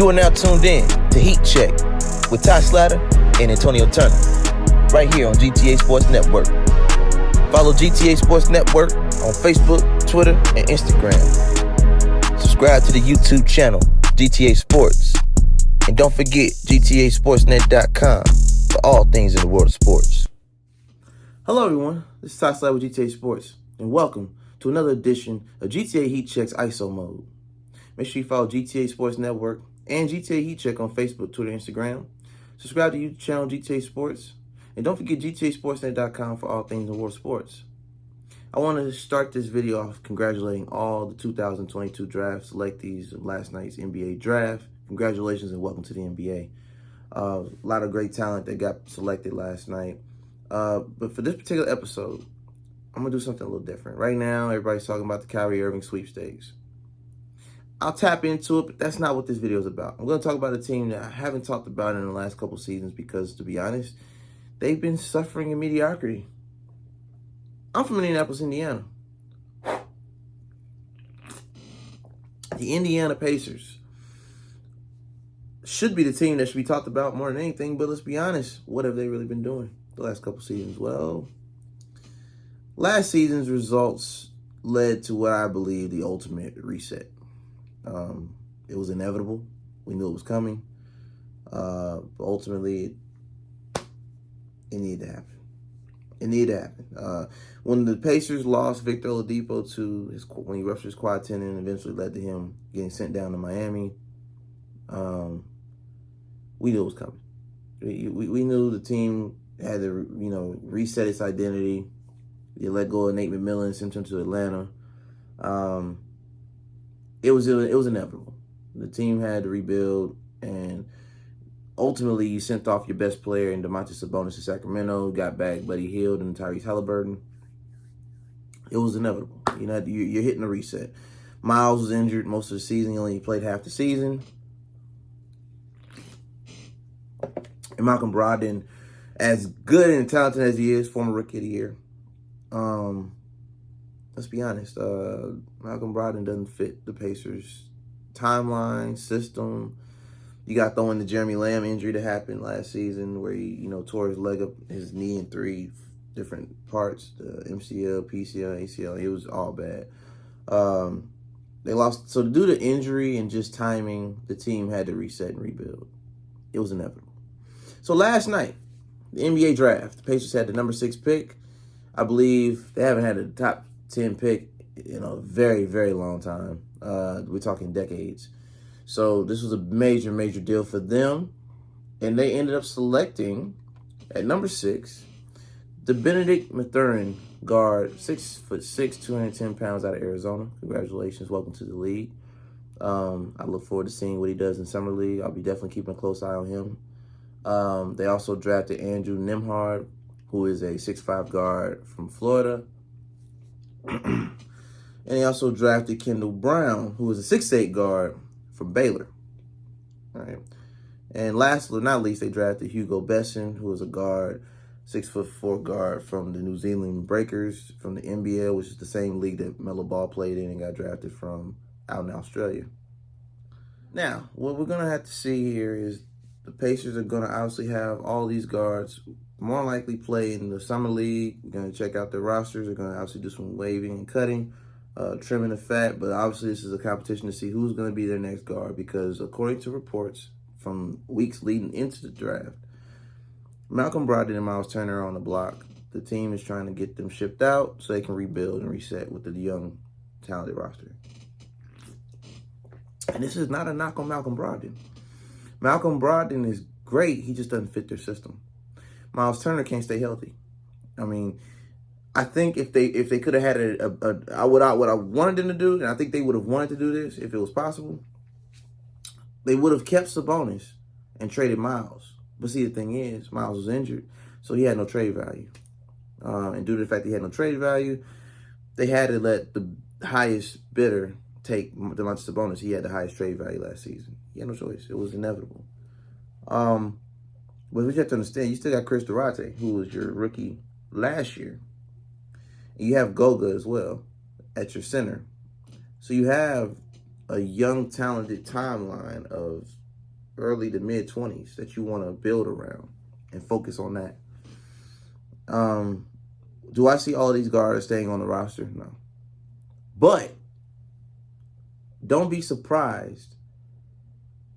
You are now tuned in to Heat Check with Slatter and Antonio Turner, right here on GTA Sports Network. Follow GTA Sports Network on Facebook, Twitter, and Instagram. Subscribe to the YouTube channel, GTA Sports. And don't forget GTASportsNet.com for all things in the world of sports. Hello everyone, this is Slatter with GTA Sports, and welcome to another edition of GTA Heat Check's ISO mode. Make sure you follow GTA Sports Network and GTA Heat Check on Facebook, Twitter, and Instagram. Subscribe to the YouTube channel GTA Sports. And don't forget GTASportsNet.com for all things in world sports. I want to start this video off congratulating all the 2022 draft selectees of last night's NBA draft. Congratulations and welcome to the NBA. A lot of great talent that got selected last night. But for this particular episode, I'm going to do something a little different. Right now, everybody's talking about the Kyrie Irving sweepstakes. I'll tap into it, but that's not what this video is about. I'm going to talk about a team that I haven't talked about in the last couple seasons because, to be honest, they've been suffering in mediocrity. I'm from Indianapolis, Indiana. The Indiana Pacers should be the team that should be talked about more than anything, but let's be honest, what have they really been doing the last couple seasons? Well, last season's results led to what I believe the ultimate reset. It was inevitable. We knew it was coming. But ultimately, it needed to happen. It needed to happen. When the Pacers lost Victor Oladipo when he ruptured his quad tendon and eventually led to him getting sent down to Miami, we knew it was coming. We knew the team had to, reset its identity. You let go of Nate McMillan, sent him to Atlanta. It was inevitable. The team had to rebuild, and ultimately you sent off your best player in Domantas Sabonis to Sacramento, got back Buddy Hield and Tyrese Halliburton. It was inevitable. You're hitting a reset. Myles was injured most of the season. He only played half the season. And Malcolm Brogdon, as good and talented as he is, former Rookie of the Year, let's be honest, Malcolm Brogdon doesn't fit the Pacers' timeline, system. You got throwing the Jeremy Lamb injury that happened last season where he, tore his leg up, his knee in 3 different parts, the MCL, PCL, ACL. It was all bad. They lost. So due to injury and just timing, the team had to reset and rebuild. It was inevitable. So last night, the NBA draft, the Pacers had the number 6 pick. I believe they haven't had a top 10 pick in a very, very long time. We're talking decades. So this was a major, major deal for them. And they ended up selecting, at number 6, the Benedict Mathurin guard, 6'6", 210 pounds out of Arizona. Congratulations. Welcome to the league. I look forward to seeing what he does in Summer League. I'll be definitely keeping a close eye on him. They also drafted Andrew Nembhard, who is a 6'5" guard from Florida. And they also drafted Kendall Brown, who is a 6'8" guard from Baylor. All right. And last but not least, they drafted Hugo Besson, who is a guard, 6'4" guard from the New Zealand Breakers from the NBL, which is the same league that Melo Ball played in and got drafted from out in Australia. Now, what we're going to have to see here is the Pacers are going to obviously have all these guards more likely play in the Summer League. We're going to check out their rosters. They're going to obviously do some waving and cutting, trimming the fat. But obviously this is a competition to see who's going to be their next guard because according to reports from weeks leading into the draft, Malcolm Brogdon and Myles Turner are on the block. The team is trying to get them shipped out so they can rebuild and reset with the young, talented roster. And this is not a knock on Malcolm Brogdon. Malcolm Brogdon is great. He just doesn't fit their system. Myles Turner can't stay healthy. I mean, I think if they could have had what I wanted them to do, and I think they would have wanted to do this if it was possible, they would have kept Sabonis and traded Myles. But see, the thing is, Myles was injured, so he had no trade value. And due to the fact that he had no trade value, they had to let the highest bidder take Domantas Sabonis. He had the highest trade value last season. He had no choice. It was inevitable. But what you have to understand, you still got Chris Duarte, who was your rookie last year. And you have Goga as well at your center. So you have a young, talented timeline of early to mid 20s that you want to build around and focus on that. Do I see all these guards staying on the roster? No. But don't be surprised.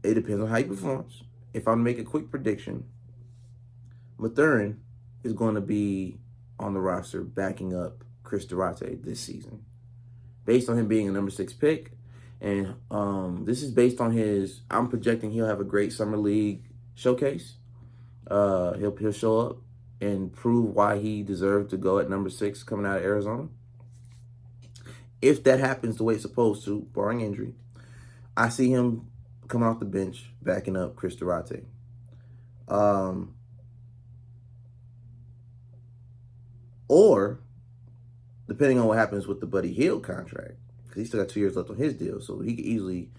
It depends on how he performs. If I'm to make a quick prediction, Mathurin is going to be on the roster backing up Chris Duarte this season, based on him being a number 6 pick. And this is based on I'm projecting he'll have a great summer league showcase. He'll show up and prove why he deserved to go at number 6 coming out of Arizona. If that happens the way it's supposed to, barring injury, I see him come off the bench backing up Chris Duarte. Or, depending on what happens with the Buddy Hield contract, because he's still got 2 years left on his deal, so he could easily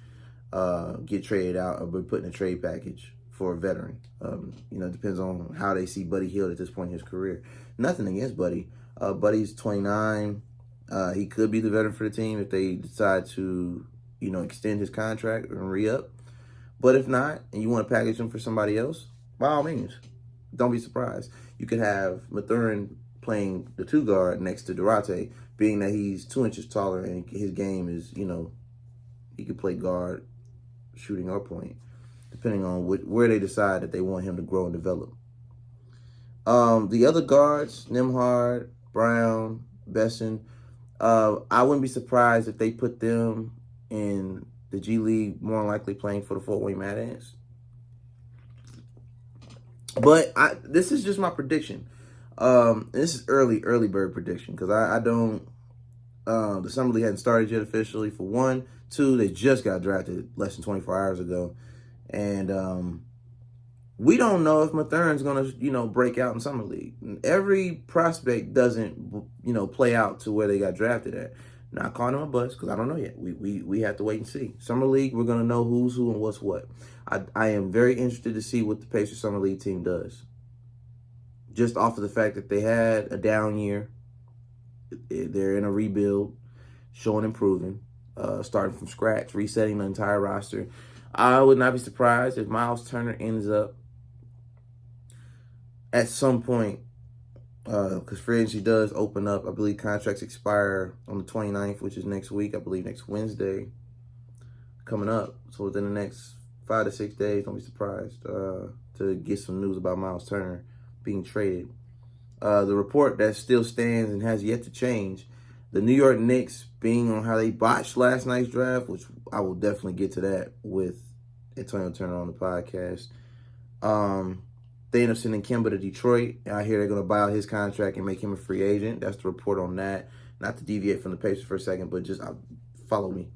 get traded out or be put in a trade package for a veteran. It depends on how they see Buddy Hield at this point in his career. Nothing against Buddy. Buddy's 29. He could be the veteran for the team if they decide to, extend his contract and re-up. But if not, and you want to package him for somebody else, by all means, don't be surprised. You could have Mathurin playing the 2 guard next to Duarte, being that he's 2 inches taller and his game is, he could play guard, shooting or point, depending on where they decide that they want him to grow and develop. The other guards, Nembhard, Brown, Besson, I wouldn't be surprised if they put them in the G League, more likely playing for the Fort Wayne Mad Ants. But this is just my prediction. This is early bird prediction because I don't. The summer league hadn't started yet officially. For 1, 2, they just got drafted less than 24 hours ago, and we don't know if Mathurin's gonna break out in summer league. Every prospect doesn't play out to where they got drafted at. Not calling him a bust because I don't know yet. We have to wait and see. Summer league, we're gonna know who's who and what's what. I am very interested to see what the Pacers summer league team does. Just off of the fact that they had a down year, they're in a rebuild, showing improving, starting from scratch, resetting the entire roster. I would not be surprised if Myles Turner ends up at some point, because free agency does open up. I believe contracts expire on the 29th, which is next week. I believe next Wednesday coming up. So within the next 5 to 6 days, don't be surprised to get some news about Myles Turner being traded. The report that still stands and has yet to change, the New York Knicks being on how they botched last night's draft, which I will definitely get to that with Antonio Turner on the podcast. They end up sending Kemba to Detroit. I hear they're going to buy out his contract and make him a free agent. That's the report on that. Not to deviate from the Pacers for a second, but just follow me.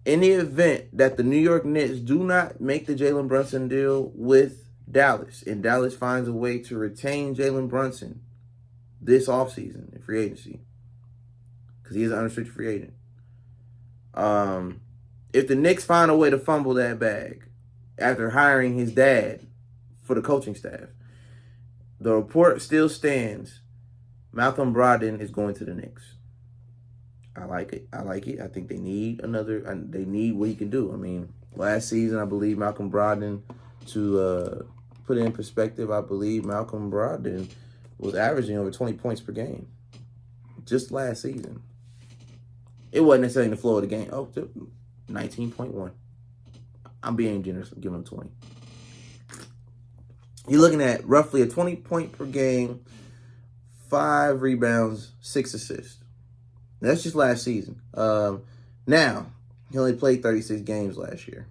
In the event that the New York Knicks do not make the Jalen Brunson deal with Dallas, and Dallas finds a way to retain Jalen Brunson this offseason in free agency, because he is an unrestricted free agent. If the Knicks find a way to fumble that bag after hiring his dad for the coaching staff, the report still stands. Malcolm Brogdon is going to the Knicks. I like it. I think they need they need what he can do. I mean, last season, I believe Malcolm Brogdon, to put it in perspective, I believe Malcolm Brogdon was averaging over 20 points per game just last season. It wasn't necessarily in the flow of the game. 19.1. I'm being generous. I'm giving him 20. You're looking at roughly a 20-point per game, 5 rebounds, 6 assists. That's just last season. Now, he only played 36 games last year.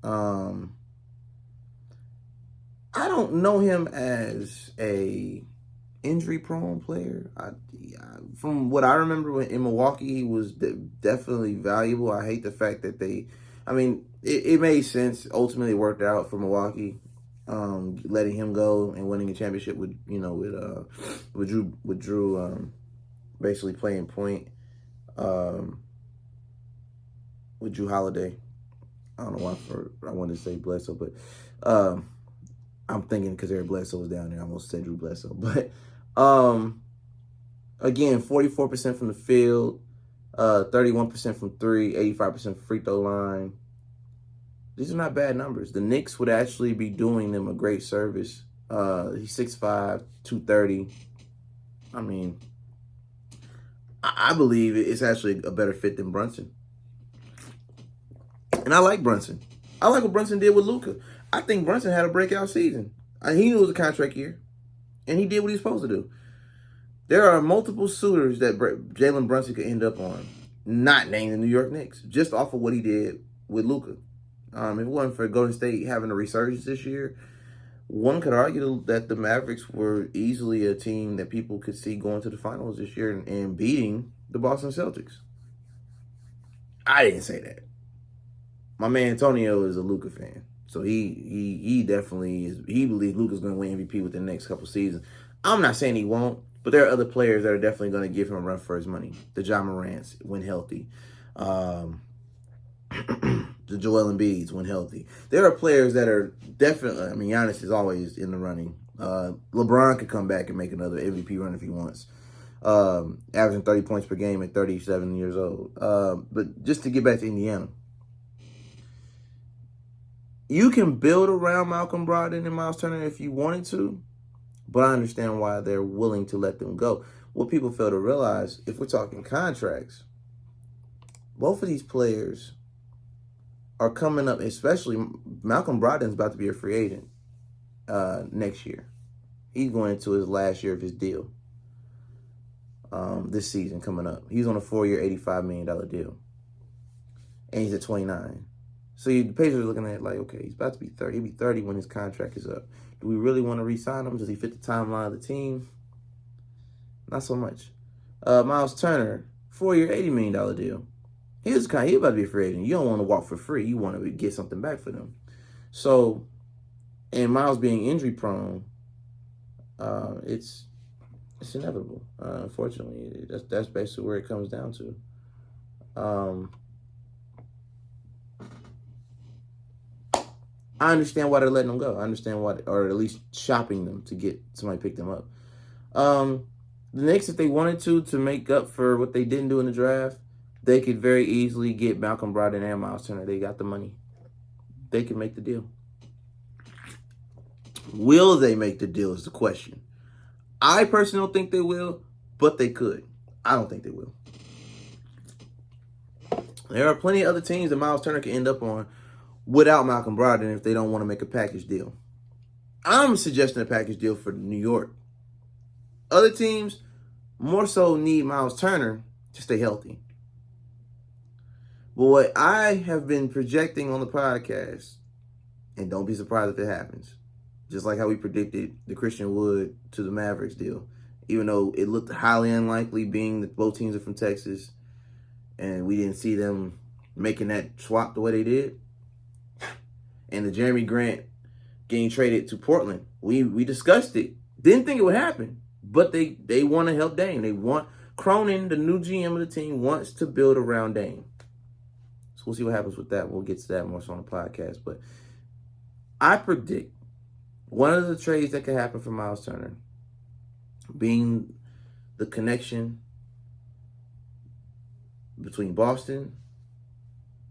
I don't know him as a injury-prone player. From what I remember in Milwaukee, he was definitely valuable. I hate the fact that it made sense. Ultimately, it worked out for Milwaukee, letting him go and winning a championship with Drew basically playing point with Drew Holiday. I don't know why I wanted to say Bledsoe, but I'm thinking because Eric Bledsoe was down there, I almost said Drew Bledsoe. But again, 44% from the field, 31% from 3, 85% free throw line. These are not bad numbers. The Knicks would actually be doing them a great service. He's 6'5", 230. I mean, I believe it's actually a better fit than Brunson. And I like Brunson. I like what Brunson did with Luka. I think Brunson had a breakout season. He knew it was a contract year, and he did what he was supposed to do. There are multiple suitors that Jalen Brunson could end up on, not named the New York Knicks, just off of what he did with Luka. If it wasn't for Golden State having a resurgence this year, one could argue that the Mavericks were easily a team that people could see going to the finals this year and beating the Boston Celtics. I didn't say that. My man Antonio is a Luka fan, so he definitely is. He believes Luka's going to win MVP within the next couple seasons. I'm not saying he won't, but there are other players that are definitely going to give him a run for his money. The Ja Morants, when healthy. The Joel Embiids, when healthy. There are players that are definitely, I mean, Giannis is always in the running. LeBron could come back and make another MVP run if he wants. Averaging 30 points per game at 37 years old. But just to get back to Indiana. You can build around Malcolm Brogdon and Myles Turner if you wanted to, but I understand why they're willing to let them go. What people fail to realize, if we're talking contracts, both of these players are coming up, especially Malcolm Brogdon's about to be a free agent next year. He's going into his last year of his deal this season coming up. He's on a 4-year, $85 million deal, and he's at 29. So the Pacers are looking at it like, okay, he's about to be 30. He'll be 30 when his contract is up. Do we really want to re-sign him? Does he fit the timeline of the team? Not so much. Myles Turner, 4-year, $80 million deal. He about to be a free agent. You don't want to walk for free. You want to get something back for them. So, and Myles being injury prone, it's inevitable. Unfortunately, that's basically where it comes down to. I understand why they're letting them go. I understand why, or at least shopping them to get somebody to pick them up. The Knicks, if they wanted to make up for what they didn't do in the draft, they could very easily get Malcolm Brogdon and Myles Turner. They got the money. They can make the deal. Will they make the deal is the question. I personally don't think they will, but they could. I don't think they will. There are plenty of other teams that Myles Turner can end up on without Malcolm Brogdon if they don't want to make a package deal. I'm suggesting a package deal for New York. Other teams more so need Myles Turner to stay healthy. But what I have been projecting on the podcast, and don't be surprised if it happens, just like how we predicted the Christian Wood to the Mavericks deal, even though it looked highly unlikely being that both teams are from Texas and we didn't see them making that swap the way they did. And the Jeremy Grant getting traded to Portland. We discussed it. Didn't think it would happen. But they want to help Dame. They want Cronin, the new GM of the team, wants to build around Dame. So we'll see what happens with that. We'll get to that more so on the podcast. But I predict one of the trades that could happen for Myles Turner being the connection between Boston,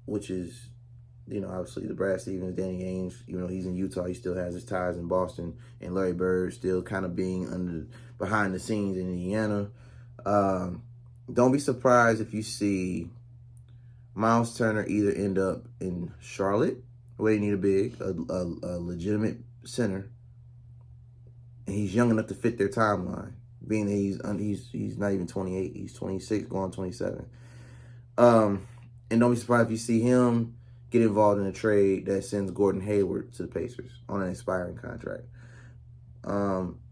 which is, obviously the Brad Stevens, Danny Ainge, even though he's in Utah, he still has his ties in Boston, and Larry Bird still kind of being behind the scenes in Indiana. Don't be surprised if you see Myles Turner either end up in Charlotte, where they need a legitimate center, and he's young enough to fit their timeline, being that he's not even 28, he's 26, going 27. And don't be surprised if you see him get involved in a trade that sends Gordon Hayward to the Pacers on an expiring contract.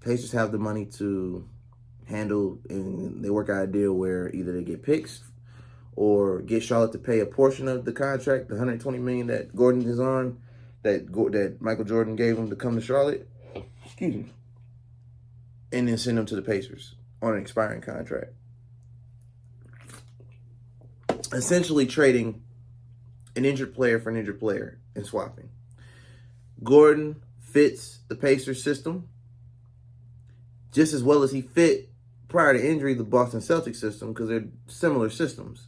Pacers have the money to handle, and they work out a deal where either they get picks or get Charlotte to pay a portion of the contract, the $120 million that Gordon is on, that Michael Jordan gave him to come to Charlotte. Excuse me. And then send them to the Pacers on an expiring contract. Essentially trading an injured player for an injured player and swapping. Gordon fits the Pacers system just as well as he fit, prior to injury, the Boston Celtics system, because they're similar systems.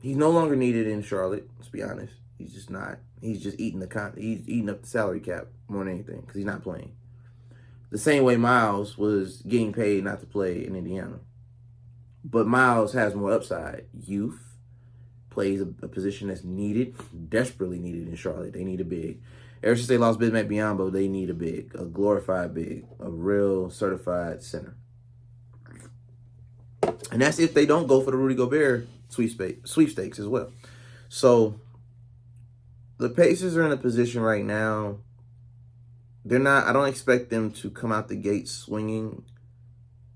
He's no longer needed in Charlotte. Let's be honest. He's just not. He's just he's eating up the salary cap more than anything because he's not playing. The same way Myles was getting paid not to play in Indiana. But Myles has more upside. Youth, plays a position that's needed, desperately needed in Charlotte. They need a big. Ever since they lost Bismack Biyombo, they need a big, a glorified big, a real certified center. And that's if they don't go for the Rudy Gobert sweepstakes as well. So the Pacers are in a position right now. They're not. I don't expect them to come out the gate swinging,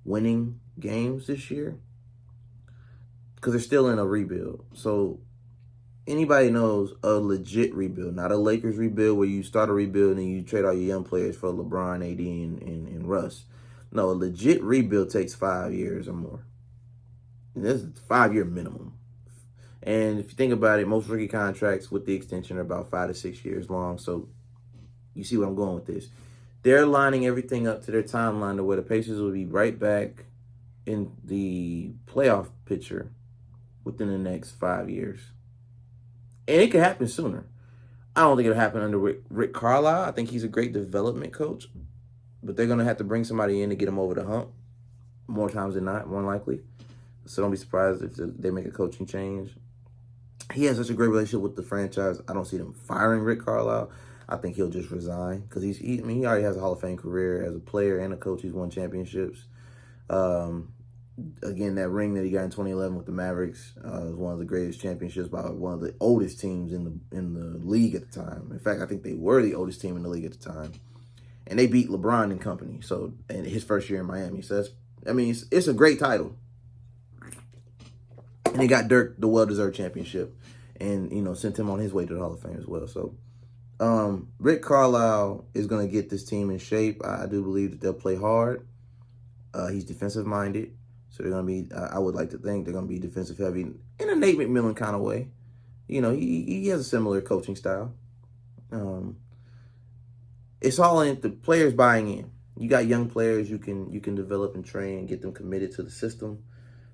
winning games this year because they're still in a rebuild. So anybody knows a legit rebuild, not a Lakers rebuild where you start a rebuild and you trade all your young players for LeBron, AD, and Russ. No, a legit rebuild takes 5 years or more. And that's a 5-year minimum. And if you think about it, most rookie contracts with the extension are about 5 to 6 years long. So you see where I'm going with this. They're lining everything up to their timeline to where the Pacers will be right back in the playoff picture within the next 5 years. And it could happen sooner. I don't think it'll happen under Rick Carlisle. I think he's a great development coach. But they're going to have to bring somebody in to get him over the hump. More times than not, more likely. So don't be surprised if they make a coaching change. He has such a great relationship with the franchise. I don't see them firing Rick Carlisle. I think he'll just resign because he already has a Hall of Fame career as a player and a coach. He's won championships. Again, that ring that he got in 2011 with the Mavericks was one of the greatest championships by one of the oldest teams in the league at the time. In fact, I think they were the oldest team in the league at the time, and they beat LeBron and company. So, in his first year in Miami. So it's a great title, and he got Dirk the well-deserved championship, and sent him on his way to the Hall of Fame as well. So, Rick Carlisle is going to get this team in shape. I do believe that they'll play hard. He's defensive-minded. So they're going to be, I would like to think they're going to be defensive heavy in a Nate McMillan kind of way. He has a similar coaching style. It's all in the players buying in. You got young players you can develop and train and get them committed to the system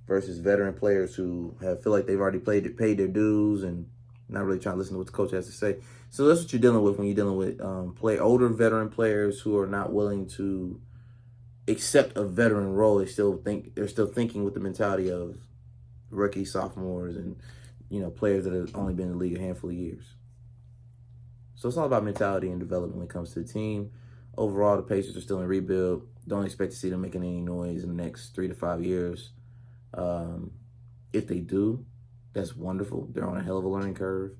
versus veteran players who feel like they've already paid their dues and not really trying to listen to what the coach has to say. So that's what you're dealing with when you're dealing with older veteran players who are not willing to accept a veteran role. They're still thinking with the mentality of rookie sophomores and players that have only been in the league a handful of years. So it's all about mentality and development when it comes to the team. Overall, the Pacers are still in rebuild. Don't expect to see them making any noise in the next 3 to 5 years. If they do, that's wonderful. They're on a hell of a learning curve.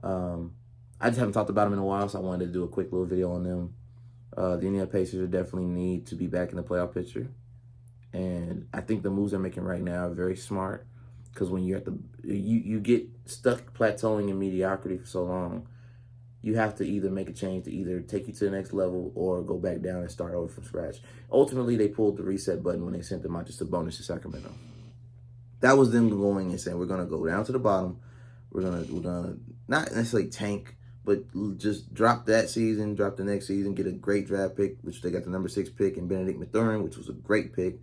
I just haven't talked about them in a while, so I wanted to do a quick little video on them. The Indiana Pacers definitely need to be back in the playoff picture. And I think the moves they're making right now are very smart because when you're you get stuck plateauing in mediocrity for so long, you have to either make a change to either take you to the next level or go back down and start over from scratch. Ultimately, they pulled the reset button when they sent them out just a bonus to Sacramento. That was them going and saying, we're going to go down to the bottom. We're gonna not necessarily tank, but just drop that season, drop the next season, get a great draft pick, which they got the number 6 pick in Benedict Mathurin, which was a great pick.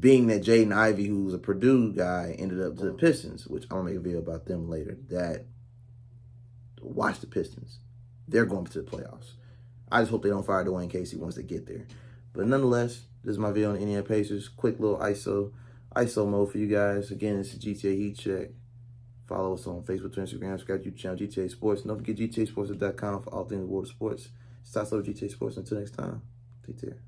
Being that Jaden Ivey, who was a Purdue guy, ended up to the Pistons, which I'm going to make a video about them later. Watch the Pistons. They're going to the playoffs. I just hope they don't fire Dwayne Casey once they get there. But nonetheless, this is my video on the Indiana Pacers. Quick little ISO mode for you guys. Again, it's a GTA Heat Check. Follow us on Facebook, Twitter, Instagram, subscribe to YouTube channel, GTA Sports. And don't forget GTAsports.com for all things world of sports. It's Toss Over GTA Sports. Until next time, take care.